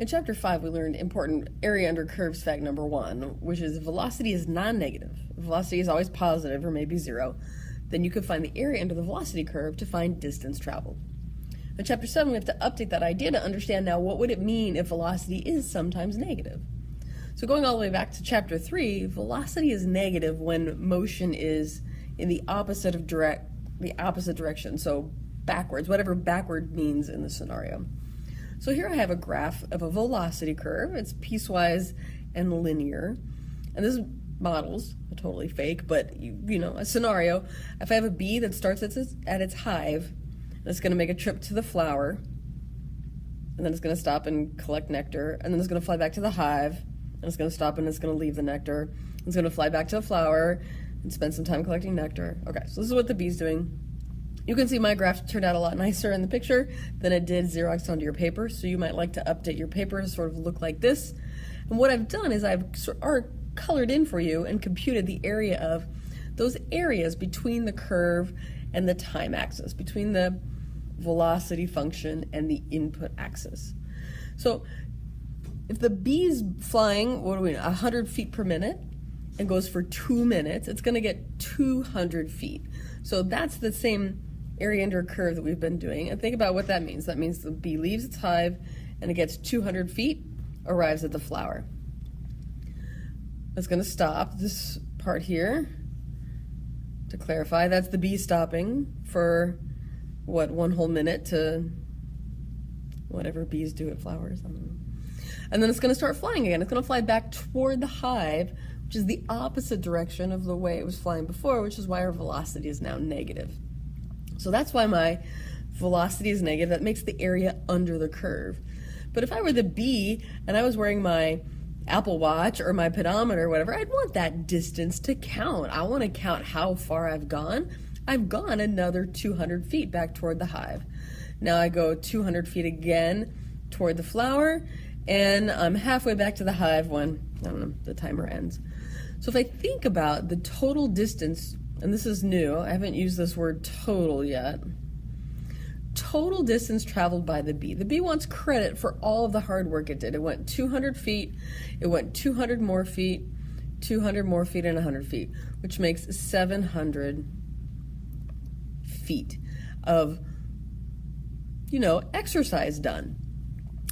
In chapter 5, we learned important area under curves fact number 1, which is velocity is non-negative. If velocity is always positive or maybe 0, then you could find the area under the velocity curve to find distance traveled. In chapter 7, we have to update that idea to understand now what would it mean if velocity is sometimes negative. So going all the way back to chapter 3, velocity is negative when motion is in the opposite direction, so backwards, whatever backward means in the scenario. So here I have a graph of a velocity curve. It's piecewise and linear. And this models, totally fake, but you know, a scenario. If I have a bee that starts at its hive, and it's going to make a trip to the flower, and then it's going to stop and collect nectar, and then it's going to fly back to the hive, and it's going to stop and it's going to leave the nectar. It's going to fly back to the flower and spend some time collecting nectar. Okay, so this is what the bee's doing. You can see my graph turned out a lot nicer in the picture than it did Xeroxed onto your paper, so you might like to update your paper to sort of look like this. And what I've done is I've colored in for you and computed the area of those areas between the curve and the time axis, between the velocity function and the input axis. So if the bee's flying, 100 feet per minute and goes for 2 minutes, it's going to get 200 feet. So that's the same area under curve that we've been doing. And think about what that means. That means the bee leaves its hive and it gets 200 feet, arrives at the flower. It's going to stop this part here. To clarify, that's the bee stopping for, 1 whole minute to whatever bees do at flowers. I don't know. And then it's going to start flying again. It's going to fly back toward the hive, which is the opposite direction of the way it was flying before, which is why our velocity is now negative. So that's why my velocity is negative. That makes the area under the curve. But if I were the bee and I was wearing my Apple Watch or my pedometer or whatever, I'd want that distance to count. I want to count how far I've gone. I've gone another 200 feet back toward the hive. Now I go 200 feet again toward the flower, and I'm halfway back to the hive when, the timer ends. So if I think about the total distance, and this is new, I haven't used this word total yet. Total distance traveled by the bee. The bee wants credit for all of the hard work it did. It went 200 feet, it went 200 more feet, 200 more feet, and 100 feet, which makes 700 feet of, exercise done.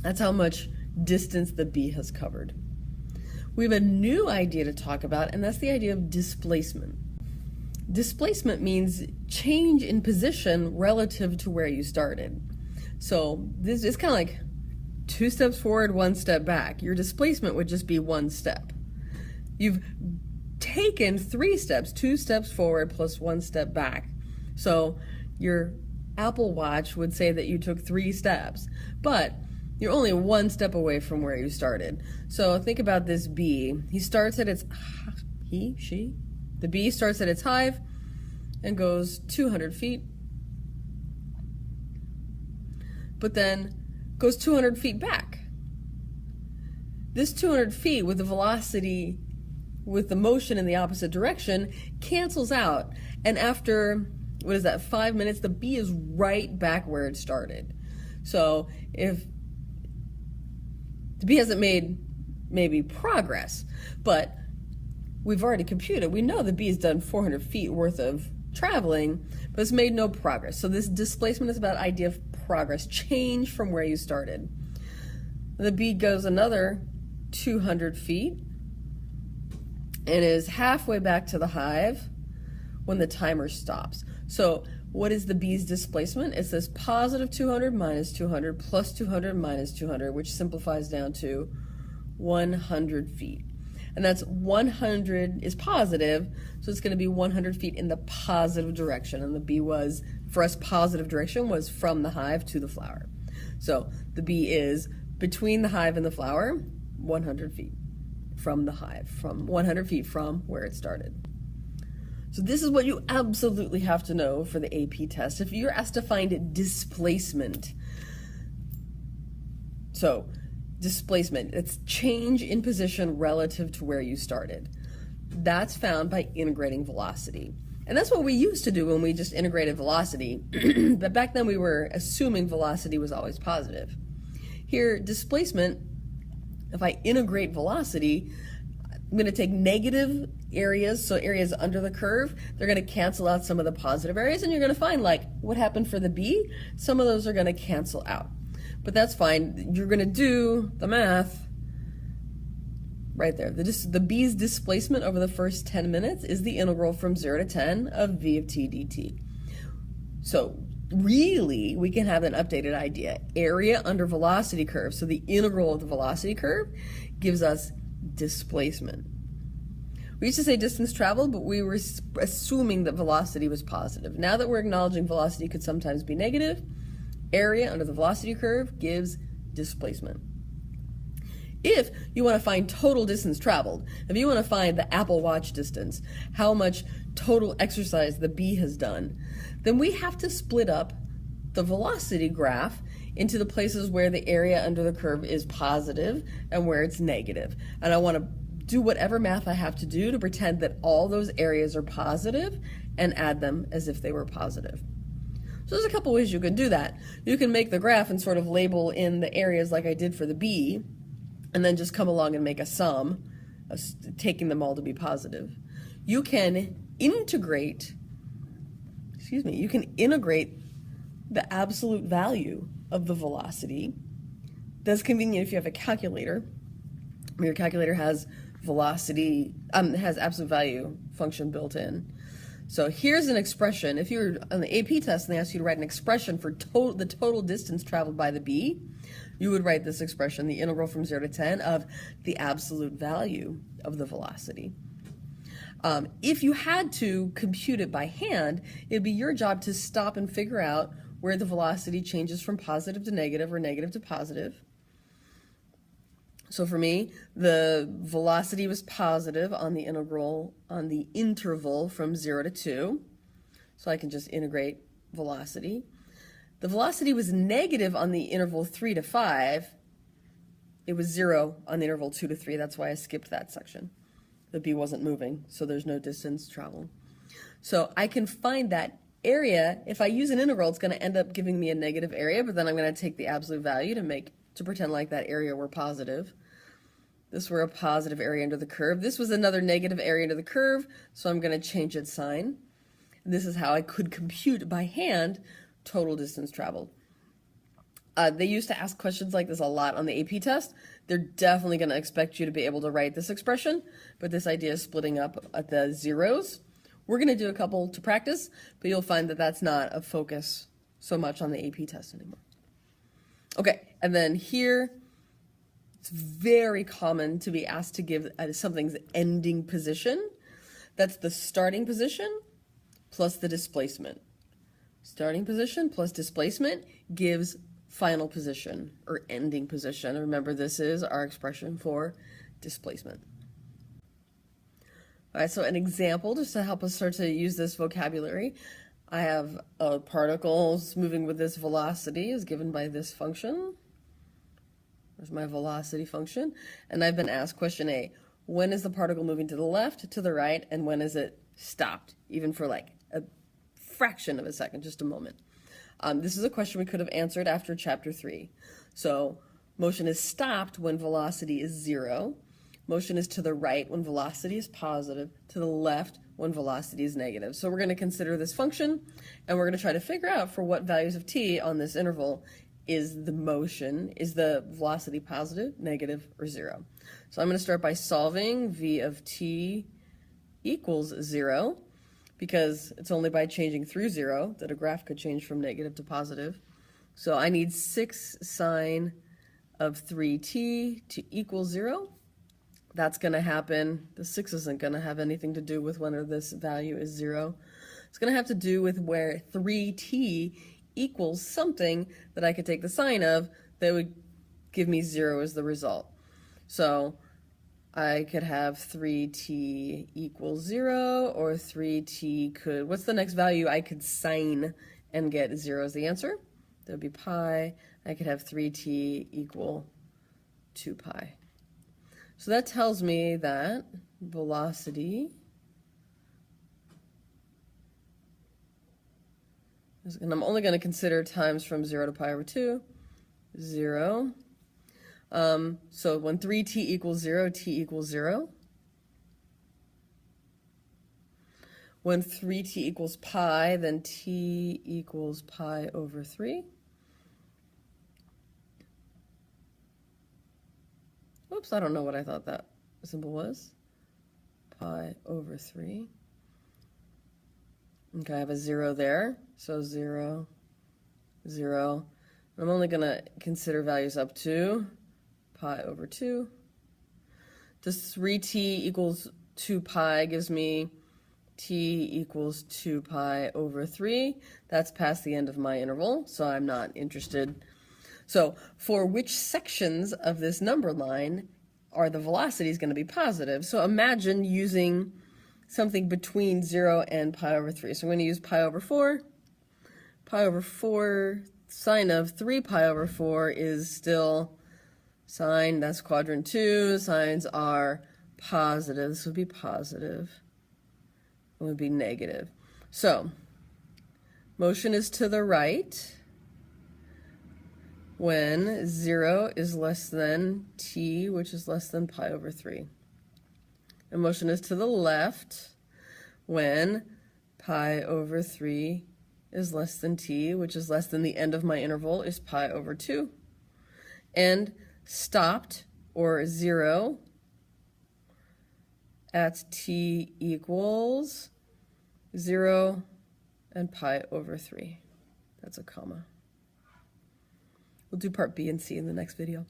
That's how much distance the bee has covered. We have a new idea to talk about, and that's the idea of displacement. Displacement means change in position relative to where you started. So this is kind of like 2 steps forward, 1 step back. Your displacement would just be 1 step. You've taken 3 steps, 2 steps forward plus 1 step back. So your Apple Watch would say that you took 3 steps, but you're only 1 step away from where you started. So think about this bee. He starts at its, the bee starts at its hive and goes 200 feet, but then goes 200 feet back. This 200 feet with the velocity, with the motion in the opposite direction, cancels out. And after, 5 minutes, the bee is right back where it started. So if the bee hasn't made maybe progress, but we've already computed. We know the bee has done 400 feet worth of traveling, but it's made no progress. So this displacement is about idea of progress, change from where you started. The bee goes another 200 feet and is halfway back to the hive when the timer stops. So what is the bee's displacement? It's this positive 200 minus 200 plus 200 minus 200, which simplifies down to 100 feet. And that's 100 is positive, so it's going to be 100 feet in the positive direction. And the bee was, for us, positive direction was from the hive to the flower. So the bee is between the hive and the flower, 100 feet from the hive, from 100 feet from where it started. So this is what you absolutely have to know for the AP test. If you're asked to find displacement, so displacement, it's change in position relative to where you started. That's found by integrating velocity. And that's what we used to do when we just integrated velocity. But back then we were assuming velocity was always positive. Here, displacement If I integrate velocity, I'm going to take negative areas, so areas under the curve, they're going to cancel out some of the positive areas, and you're going to find, like, what happened for the b, some of those are going to cancel out. But that's fine. You're going to do the math right there. The b's displacement over the first 10 minutes is the integral from 0 to 10 of v of t dt. So really, we can have an updated idea. Area under velocity curve, so the integral of the velocity curve, gives us displacement. We used to say distance traveled, but we were assuming that velocity was positive. Now that we're acknowledging velocity could sometimes be negative, area under the velocity curve gives displacement. If you want to find total distance traveled, if you want to find the Apple Watch distance, how much total exercise the bee has done, then we have to split up the velocity graph into the places where the area under the curve is positive and where it's negative. And I want to do whatever math I have to do to pretend that all those areas are positive and add them as if they were positive. So there's a couple ways you can do that. You can make the graph and sort of label in the areas like I did for the bee, and then just come along and make a sum, taking them all to be positive. You can integrate the absolute value of the velocity. That's convenient if you have a calculator. Your calculator has velocity, has absolute value function built in. So here's an expression. If you were on the AP test and they asked you to write an expression for the total distance traveled by the bee, you would write this expression, the integral from 0 to 10 of the absolute value of the velocity. If you had to compute it by hand, it'd be your job to stop and figure out where the velocity changes from positive to negative or negative to positive. So for me, the velocity was positive on the interval from 0 to 2. So I can just integrate velocity. The velocity was negative on the interval 3 to 5. It was 0 on the interval 2 to 3. That's why I skipped that section. The bee wasn't moving, so there's no distance traveled. So I can find that area. If I use an integral, it's going to end up giving me a negative area, but then I'm going to take the absolute value to pretend like that area were positive. This were a positive area under the curve. This was another negative area under the curve, so I'm going to change its sign. And this is how I could compute by hand total distance traveled. They used to ask questions like this a lot on the AP test. They're definitely going to expect you to be able to write this expression, but this idea of splitting up at the zeros, we're going to do a couple to practice, but you'll find that that's not a focus so much on the AP test anymore. Okay, and then here, it's very common to be asked to give something's ending position. That's the starting position plus the displacement. Starting position plus displacement gives final position or ending position. Remember, this is our expression for displacement. All right, so an example just to help us start to use this vocabulary. I have particles moving with this velocity is given by this function. There's my velocity function. And I've been asked question A, when is the particle moving to the left, to the right, and when is it stopped, even for like a fraction of a second, just a moment. This is a question we could have answered after chapter 3. So motion is stopped when velocity is 0. Motion is to the right when velocity is positive, to the left when velocity is negative. So we're going to consider this function, and we're going to try to figure out for what values of t on this interval is the velocity positive, negative, or 0. So I'm going to start by solving v of t equals 0, because it's only by changing through 0 that a graph could change from negative to positive. So I need 6 sine of 3t to equal 0. That's going to happen. The 6 isn't going to have anything to do with whether this value is 0. It's going to have to do with where 3t equals something that I could take the sine of that would give me 0 as the result. So I could have 3t equals 0, or 3t could, what's the next value I could sine and get 0 as the answer? That would be pi. I could have 3t equal 2 pi. So that tells me that velocity, and I'm only going to consider times from 0 to pi over 2, 0. So when 3t equals 0, t equals 0. When 3t equals pi, then t equals pi over 3. Oops, I don't know what I thought that symbol was. Pi over 3. Okay, I have a 0 there, so 0, 0. I'm only going to consider values up to pi over 2. Does 3t equals 2 pi gives me t equals 2 pi over 3. That's past the end of my interval, so I'm not interested. So for which sections of this number line are the velocities going to be positive? So imagine using something between 0 and pi over 3. So I'm going to use pi over 4. Pi over 4, sine of 3 pi over 4 is still sine, that's quadrant 2. Sines are positive. This would be positive. It would be negative. So motion is to the right when 0 is less than t, which is less than pi over 3. And motion is to the left when pi over 3 is less than t, which is less than the end of my interval, is pi over 2. And stopped, or 0, at t equals 0 and pi over 3. That's a comma. We'll do part B and C in the next video.